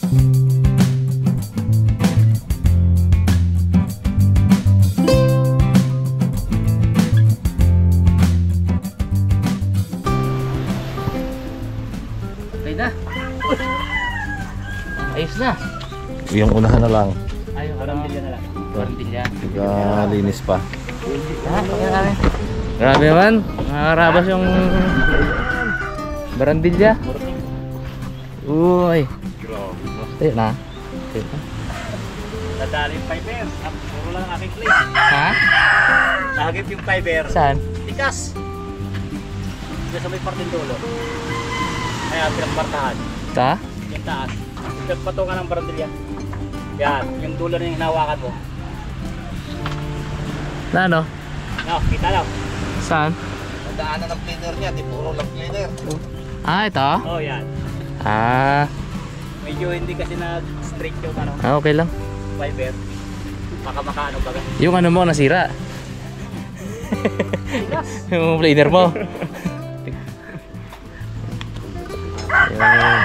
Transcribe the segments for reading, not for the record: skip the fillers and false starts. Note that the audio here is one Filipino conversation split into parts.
Okay na. Ayos na. Yung unahan na lang. Ayun, barandilya na lang. Barandilya. Linis pa. Ha? Okay na. Grabe naman. Nakarabas yung barandilya. Uy. Ayun na. Nadali yung fiber. Puro lang ang aking clip. Ha? Nahagip yung fiber. Saan? Tikas. Diyan sa may parting dulo. Kaya pinagpartahan. Ta? Yung taas. Pinagpatungan ng barandilya. Yan. Yung dulo na yung hinawakan mo. Na ano? No, kita lang. Saan? Nadaanan ng cleaner niya, di puro lang cleaner. Ah, ito? Oh, yan. Ah, Medyo hindi kasi na-straight yung ano, okay lang. fiber. Baka makaano baga. Yung ano mo, nasira. Yung planer mo. Ayan.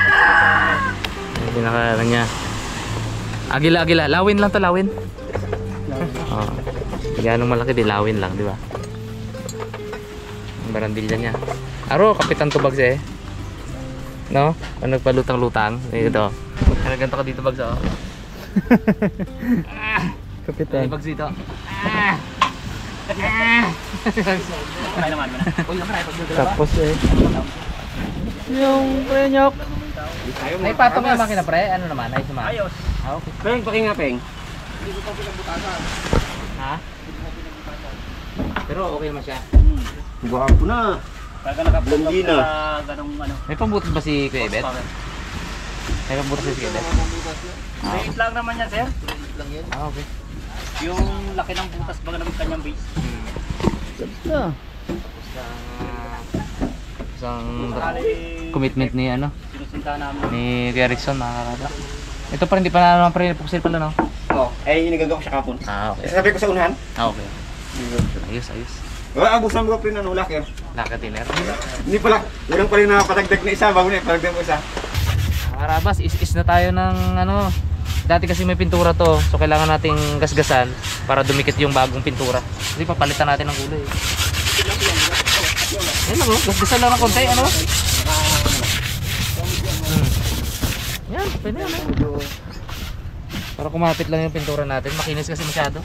Yung pinaka niya. Agila. Lawin lang to, lawin. Oo. Ganong malaki, di lawin lang, di ba? Ang barandilya niya. Aro, kapitan tubags eh. No? Ang nagpalutang-lutang. Ito. Ganito ka dito, bags, oh. Kapitan. Bags dito. Kaya naman mo na. Uy, naman ay pagdudula ba? Tapos yung prenyok. Ay, patong yung makina, pre. Ano naman? Ay, suma. Ayos. Ah, okay. Peng, pakinga, Peng. Ha? Pero okay naman siya. Gwapo na. Kaya nakapunta Blondina. sa ganong ano. May pambutas ba si Kuya Ebet? May pambutas ba si Kuya Ebet? Maliit lang naman yan, sir. Ah, okay. Yung laki ng butas baga ng kanyang base. Na. Isang Sakali, commitment ni ano, sinusunta namin. ni Kuya Rickson, mga karada. Ito pa, hindi pa naman pre, puksil pala, no? Oo. Eh, inigagaw ko siya kapon. Ah, okay. Sabi ko sa unahan. Ah, okay. Ayos. Wala, abusan mo ko rin ano, laker. Laka tiner. Hindi pala. Walang pa rin nakapatagdag na isa. Bago na ipatagdag mo isa. Mga karabas, is na tayo ng ano. Dati kasi may pintura to, so kailangan nating gasgasan para dumikit yung bagong pintura. Kasi papalitan natin ng kulay. Ayun ako, gasgasan lang ng konti, ano? Yan, pwede yan, eh. Para kumapit lang yung pintura natin, makinis kasi masyado.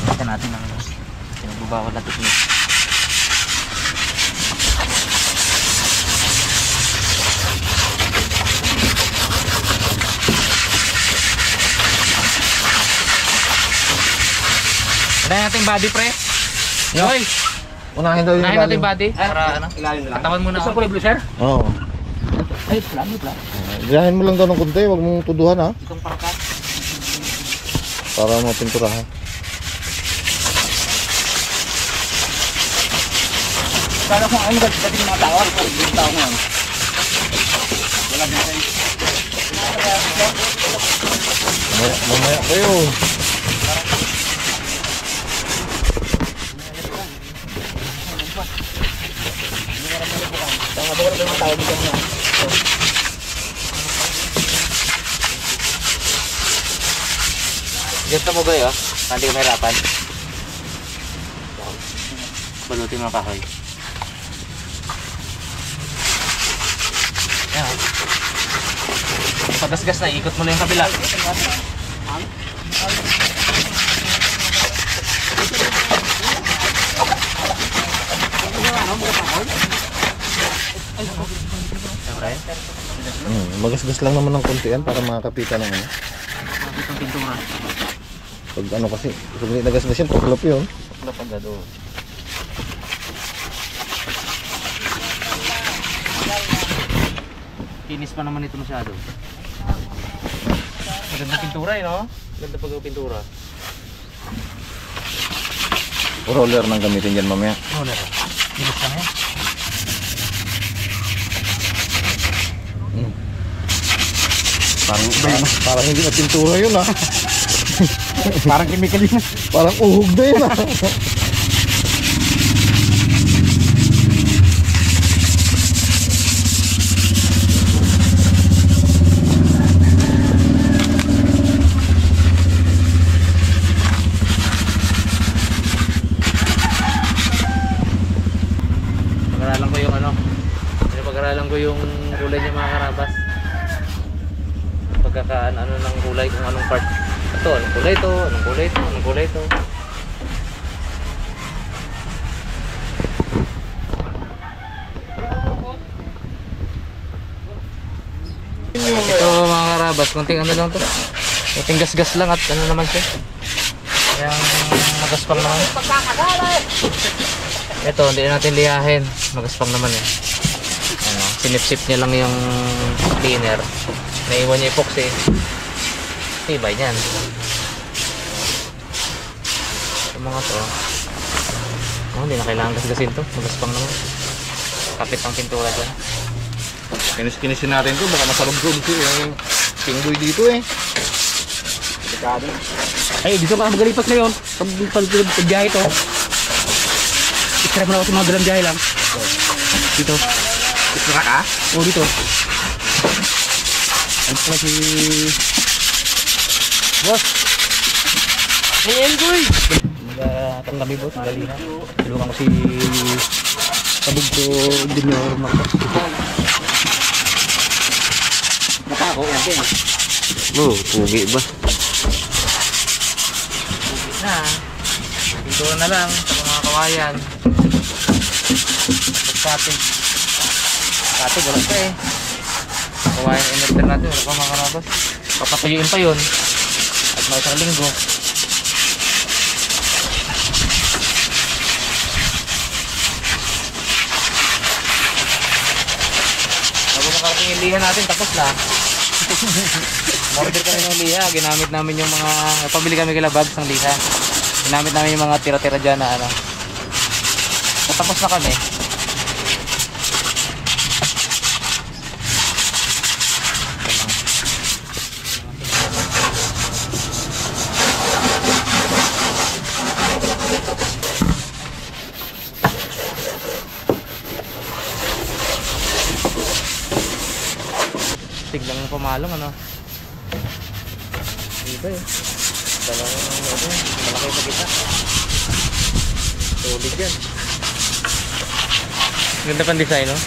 Kita natin ang pinagbabawal na technique. Unahin natin body pre. Yoy! Unahin daw yung Unahin natin body. Para ano? Ilalim na lang. Katawan muna Isang ako. kulay blue, sir? Oo. Ay, salamat lang. Diyahin mo lang daw ng kunti, wag mong tuduhan ha. Itong parakat. Para mapinturahan. Kala ko ano ba dati ng mga tao? Yung tao ngayon. Wala din tayo. Mamaya kayo. Tama ba yung mga tao dito ngayon? Ganito mo ba yun? Hindi ka mahirapan. Balutin mo ang kahoy. Yan. Pagasgas na, ikot mo na yung kabila. Siyempre. Magasgas lang naman ng konti yan para makakapitan ng ano. Makapit ang pintura. Pag ano kasi, pag hindi nagasgas yan, paklap yun. Wala pang gado. Kinis pa naman ito masyado. Maganda pintura eh, no? Maganda pag pintura. Roller nang gamitin dyan mamaya. Oh, lero. Kinis pa na yan. Parang hindi na pintura yun ha. Parang chemical yun. Parang uhog na yun ha. ko yung kulay niya mga karabas. Pagkakaan ano ng kulay kung anong part. Ito, anong kulay ito, anong kulay ito, anong kulay ito. Ito mga karabas, konting ano lang to. Konting gas-gas lang at ano naman siya. Kaya magaspang naman. Ito, hindi natin liyahin. Magaspang naman eh. Ano, sinip-sip niya lang yung cleaner. Naiwan niya epoxy. Tibay niyan. Yung mga to. Oh, hindi na kailangan gas-gasin to. Magaspang naman. Kapit ang pintura dyan. Kinis-kinisin natin to, baka masalog-salog yung pingboy dito eh. Delikado. Ay, dito ka magalipas ngayon. Pag-biyahe to. Istra mo na ako sa mga dalang biyahe lang. Dito. Isra ka? Oo, dito. Ano pala si... Boss! Hey, Enjoy! Tang gabi, boss. Galing na. Tulungan ko si... Kabog ko Junior Marcos. Matako, yan din. Oo, pugi ba? Na. Pintura na lang sa mga kawayan. Pagkatig. Katig, wala pa eh. Kawayan inerter natin, wala pa mga karabas. Papatuyuin pa yun. At mga isang linggo. Tapos nakarating yung liha natin, tapos na. Order kami ng liha, ginamit namin yung mga, pabili kami kila bags ng liha. Ginamit namin yung mga tira-tira dyan na ano. Tapos na kami. Tignan yung pumalong ano. Iba eh. Dalawang ano, malaki pa kita. Solid yan. Ganda pang design no?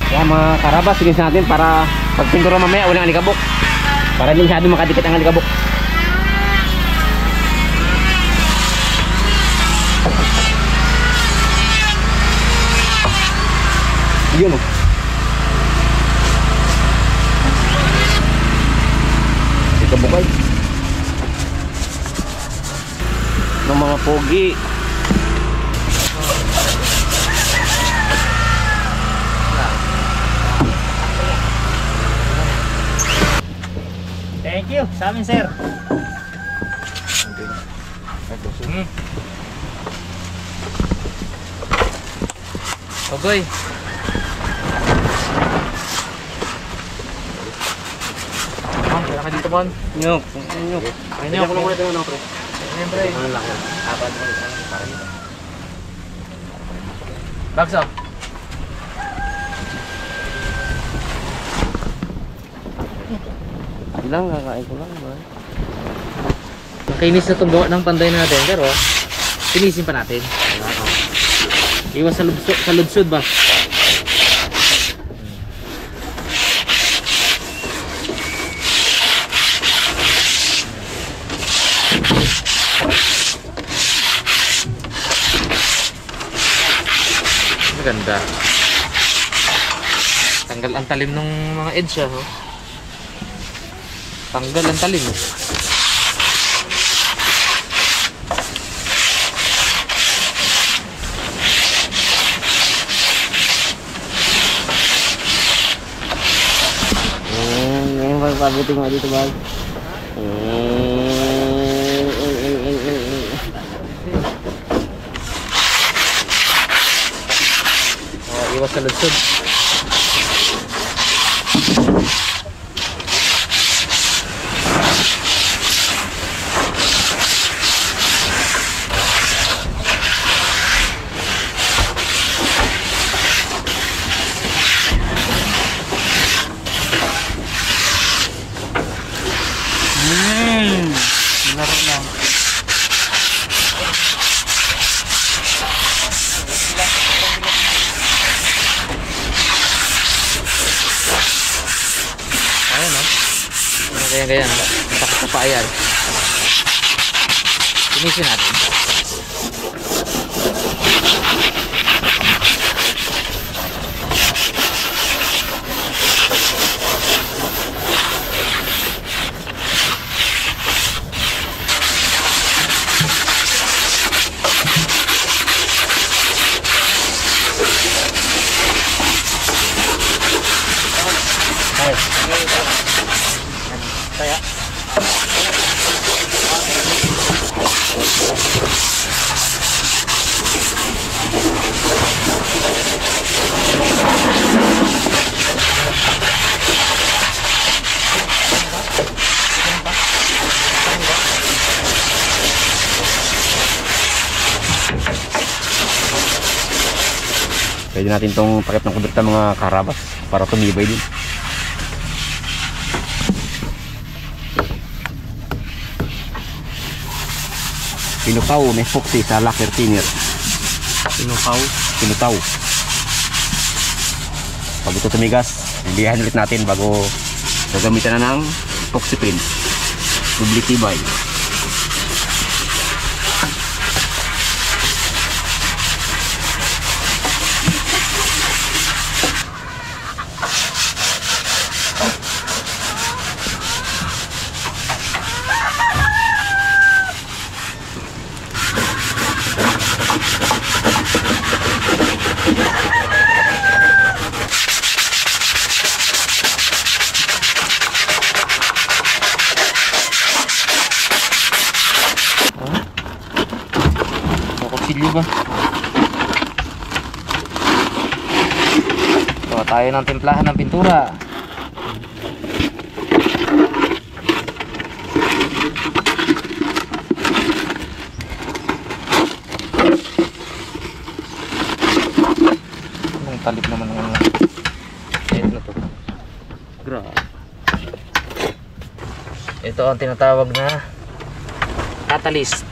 Kaya mga karabas, sigis natin para pag pintura mamaya walang alikabok. Para hindi masyado makadikit ang alikabok. Yun o. Alikabok ay. Ng mga pogi. Thank you sa amin, sir. Ogoy. Kaya ka dito, Mon. Nyok. Ay, Kaya ko lang muna ito ano, pre. Siyempre. Ano lang yan. Apat mo ulit. Para dito. Bagso. Ilang kakain ko lang ba? Nakainis na itong gawa ng panday natin, pero tinisin pa natin. Iwas sa ludsod ba? Maganda. Tanggal ang talim ng mga edge oh. Tanggal ang talim. Ngayon pagpabuti mo dito ba? Iwas sa lutsod. natin ganyan. Takot na pa ayan. Finisin natin. Kaya Pwede natin itong takip ng kudurta mga karabas para tumibay din. Pinupaw, may epoxy sa lacquer thinner. Pinutaw. Pag ito tumigas, ibiyahin ulit natin bago gagamitan na ng epoxy paint. Tibay. Kutsilyo ba? So, tayo ng timplahan ng pintura. Anong talip naman ng edit na to? Grabe. Ito ang tinatawag na catalyst.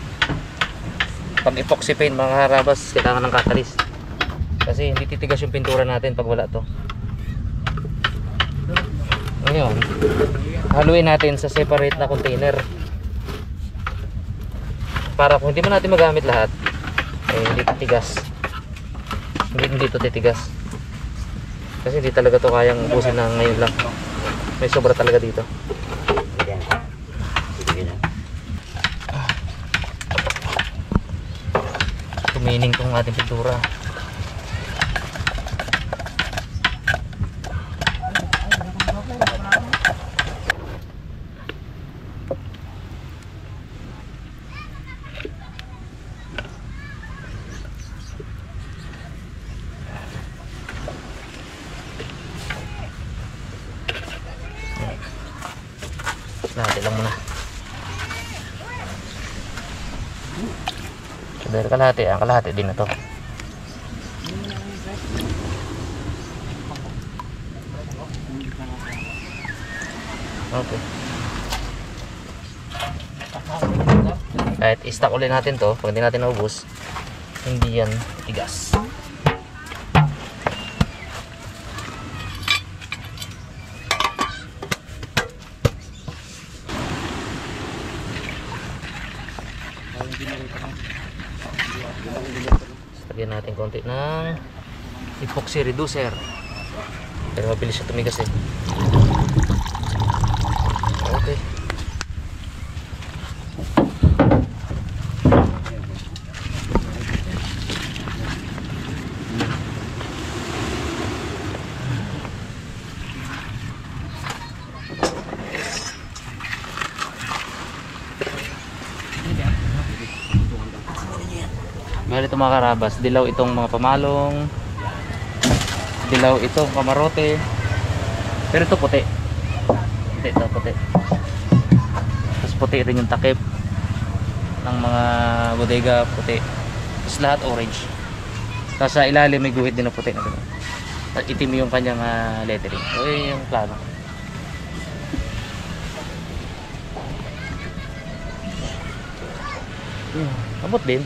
Pag epoxy paint mga karabas, kailangan ng catalyst kasi hindi titigas yung pintura natin pag wala to. Ngayon, haluin natin sa separate na container para kung hindi man natin magamit lahat hindi titigas, hindi to titigas kasi hindi talaga to kayang ubusin na ngayon lang, may sobra talaga dito. Tumining tong ating pintura. Natin lang muna. Dahil kalahati, ang kalahati din na to. Okay. Kahit i-stack ulit natin to, pag hindi natin naubos, hindi yan tigas. Lagyan natin konti ng epoxy reducer pero mabilis siya tumigas eh. Okay. Bali ito mga karabas, dilaw itong mga pamalong, dilaw itong kamarote, pero ito puti. Ito puti. Tapos puti rin yung takip ng mga bodega, puti. Tapos lahat orange. Tapos sa ilalim may guhit din na puti na gano'n. At itim yung kanyang lettering. So yun yung plano. Abot din.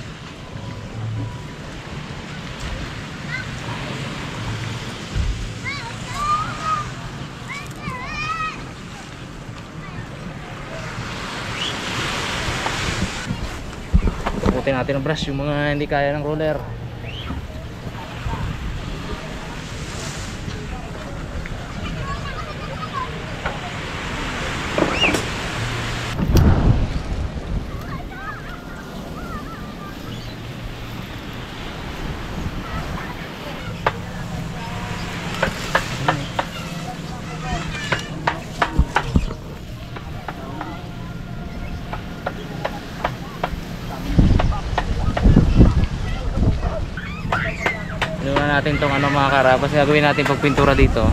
buhatin natin ng brush yung mga hindi kaya ng roller. Natin tong ano mga karabas, gagawin natin pagpintura dito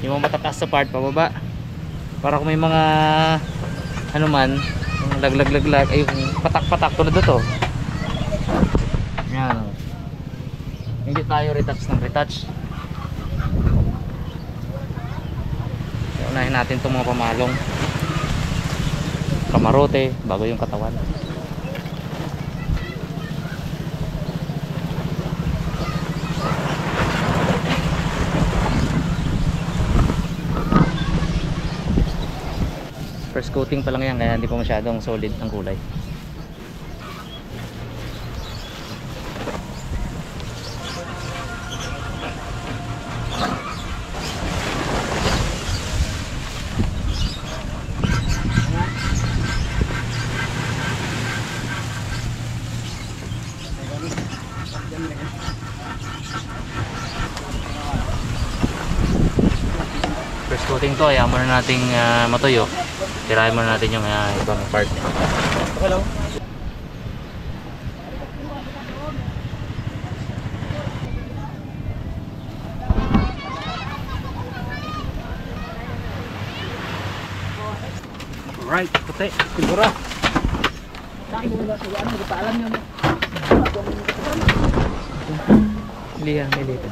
yung mga matataas sa part pababa para kung may mga ano man yung laglag ay yung patak tulad ito yan, hindi tayo retouch ng retouch. Unahin natin itong mga pamalong kamarote bago yung katawan. First coating pa lang yan kaya hindi pa masyadong solid ang kulay. First coating to, ayaw muna nating matuyo. Tirahin muna natin yung ibang part. Hello. Alright, puti. Sigura. Saan mo na sa ano, paalam niyo. Lihan, may dito.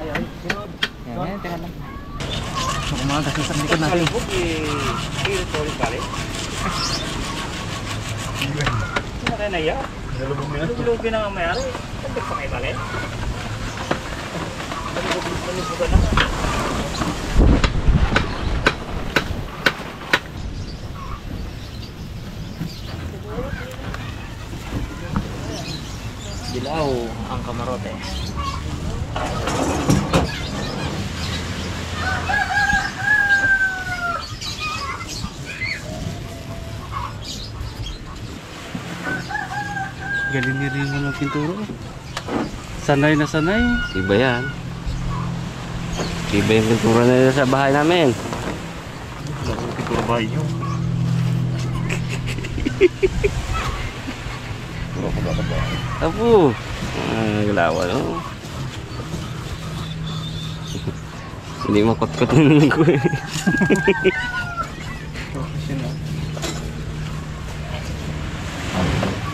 Ayan, sunod. Yan, tira lang. Kumakas sa likod natin. Sino kayo na iya? Nalubog na nga mayari. Saan pa kayo bali? Nalubogan na. Dilaw ang kamarote. Galing ni rin mo ng pinturo. Sanay na sanay. Iba yan. Iba yung pintura nila sa bahay namin. Pintura ba yun? Apo. Galawa no. Hindi makot-kot ng ko eh.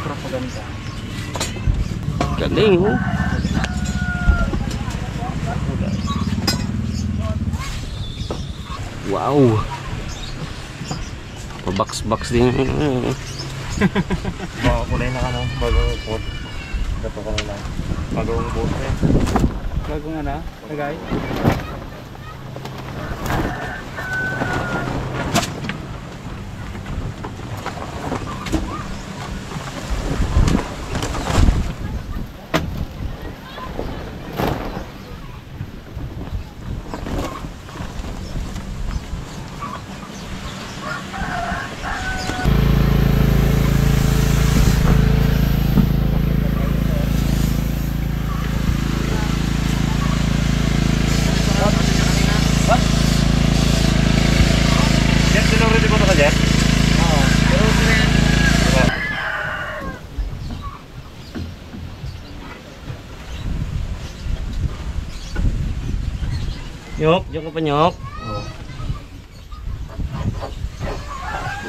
Propaganda. Galing oh. Wow. Pa-box din. Mga kulay na ano, bagong pot. Dato ka nila. Bagong boat na yan. Bagong ano, tagay. Jet, sinurity mo ito ka, Jet? Nyok, nyok pa nyok.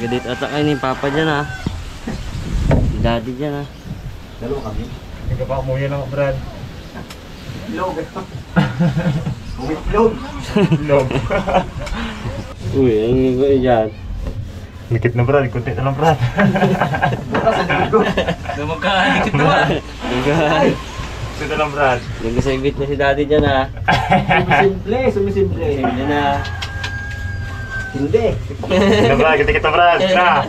Gadit ata kayo ni Papa dyan ha. Si Daddy dyan ha. Dalawa kami. Hindi ka pa umuwi ng Brad. Log. Log. Log. Uy, ang iba dyan. Likit na Brad, kunti na lang Brad. Dumagkahalikit naman. Nagay. Kunti na lang Brad. Nagkasagit na si Daddy dyan ha. Sumisimple. Hindi na. Hindi. Hindi na Brad, kita Brad. Na.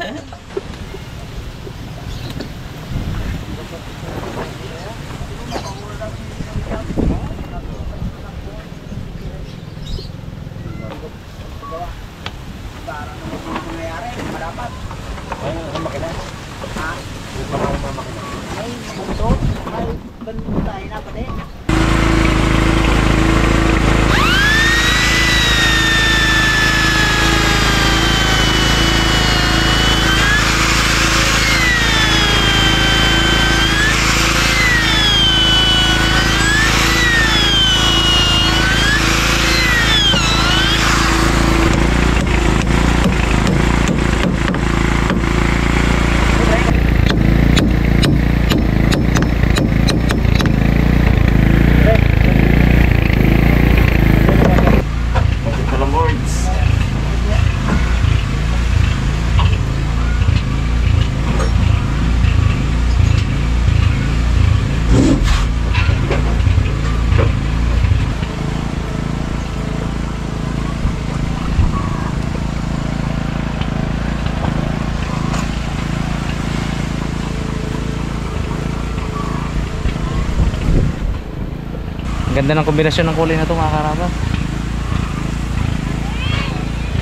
Ganda ng kombinasyon ng kulay na ito mga karabas.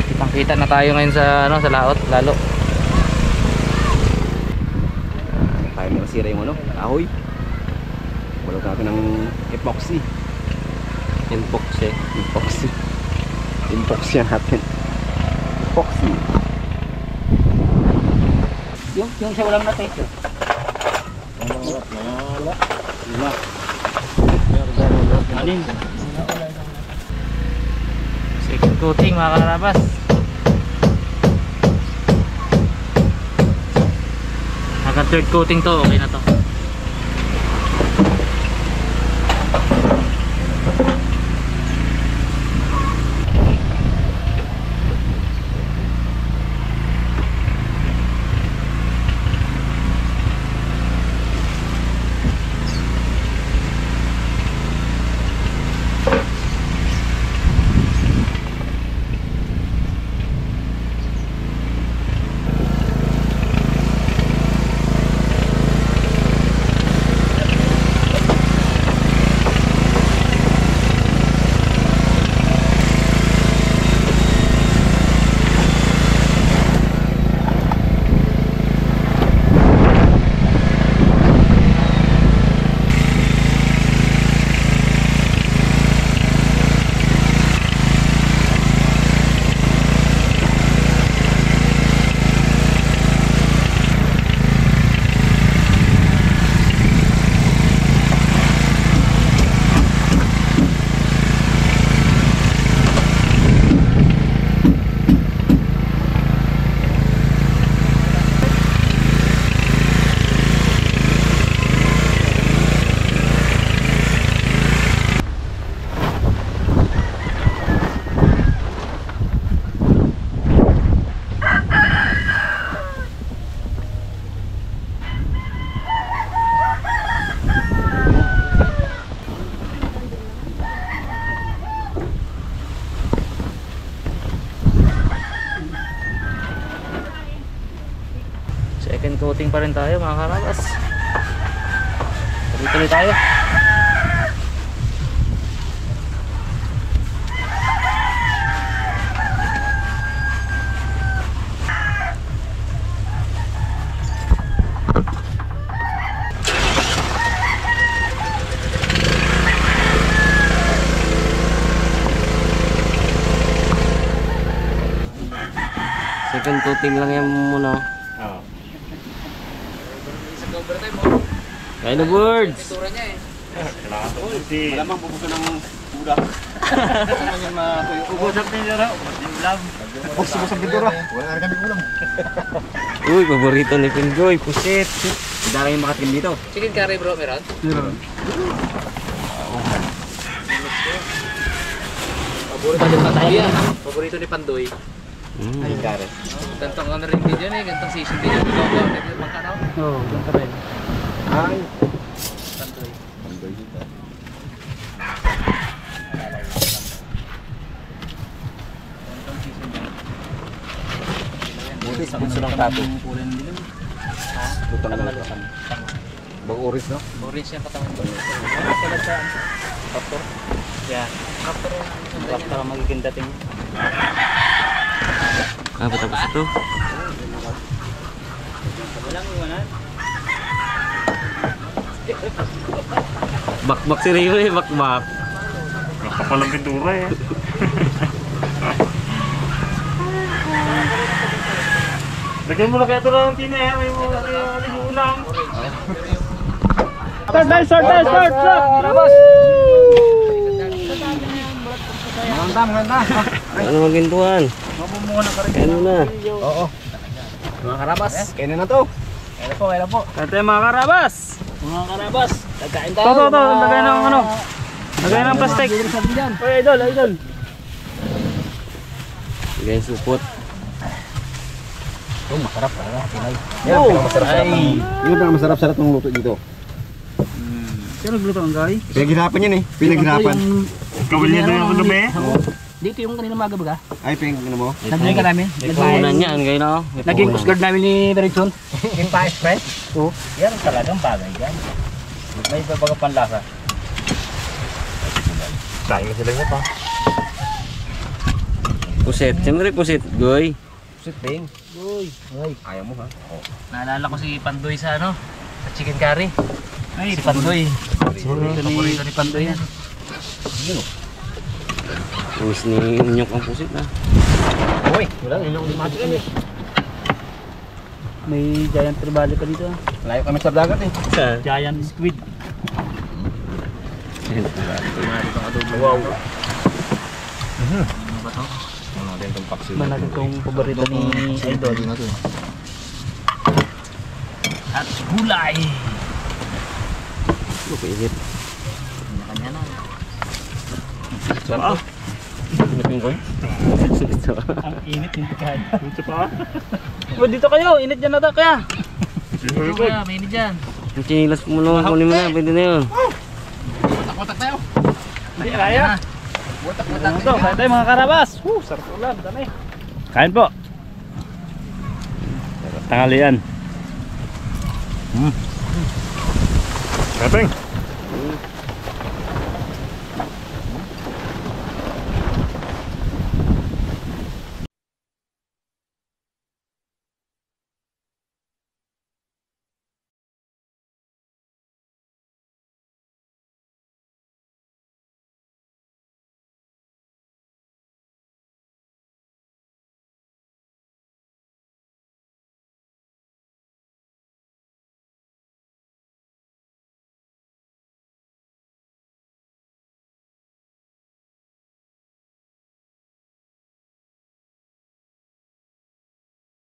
Kitang-kita na tayo ngayon sa sa laot lalo. Tayo mo nasira yung ahoy. Wala natin ng epoxy. Epoxy. Epoxy natin. Epoxy. Yung sa walang natin. Anin? Second coating mga karabas. Hanggang third coating to, okay na to. Second coating pa rin tayo mga karabas. Tuloy-tuloy tayo. Second coating lang yan muna. Oo. Kain na birds! Malamang bubuso ng budak. Ubusap din yun raw. Ulam. Gusto mo sa pintura? Wala na kami ulam. Uy, paborito ni Pinjoy, pusit! Darang yung makatikim dito. Chicken curry bro, meron? Paborito ni Pandoy yan. Paborito ni Pandoy. Ay, kare. Gantong ano rin din yan eh. Gantong season din yan. Magkanaw? Oo, ganito rin. Ay. Pandoy. Buti sa bunso ng tato. Kulay ng dilim. Tutang na lang. Bang oris, no? Orange yung katawan ko. Kalad sa Raptor? Yeah. Raptor yung Raptor ang magiging dating. Ah, patapos ito. Walang iwanan. Bakbak si Rio eh, bakbak. Nakapalang pintura eh. Lagyan mo na kaya ito ng tina eh. May mga ulang. Start! Ano magintuan? Ano na? Mga karabas, kainan na to. Kailan po. Ito yung mga karabas. Mga karabas, kakain tayo. Ito. Lagay ng ano. Lagay ng plastic. Oy, idol. Lagay yung supot. Oh, masarap talaga. Pinay. Yan ang pinakamasarap-sarap ng... Yun ang masarap-sarap ng luto dito. Sino nagluto ang gari? Pinaghirapan yan eh. Pinaghirapan. Gawin niya doon yung dumi. Dito yung kanina maga baga. Ay, ano mo? Naging ka namin. Puhunan niyan, kayo na. Naging usgard namin ni Bergson. Yung pa-express? Oo. Yan talagang bagay dyan. May babaga panlasa. Kain na sila niya pa. Pusit, siyempre pusit, goy. Sit, Bing. Uy. Ayaw mo ha? Naalala ko si Pandoy sa ano, sa chicken curry. Ay, Si Pandoy. Paborito ni Pandoy yan. Pumis ni Unyok ang pusit na. Uy, wala. Yun ang ulimatik kami. May giant tribali pa dito. Layo kami sa dagat eh. Giant squid. Wow. Ano ba to? Ano natin itong paksiw. Manag itong paborito ni Idol. At gulay. Paisit. Kanya na. Sarap. Pinapin ko eh. Ang init yung pagkain. dito pa. Oh, dito kayo, init dyan na to kaya. Ano kaya, may init dyan. Yung chinilas mo naman, kunin mo na, pwede na yun. Watak-watak tayo. Hindi kaya. Watak-watak Ito, kaya tayo mga karabas. Sarap ulan, dami. Kain po. Tanghalian. Kapeng.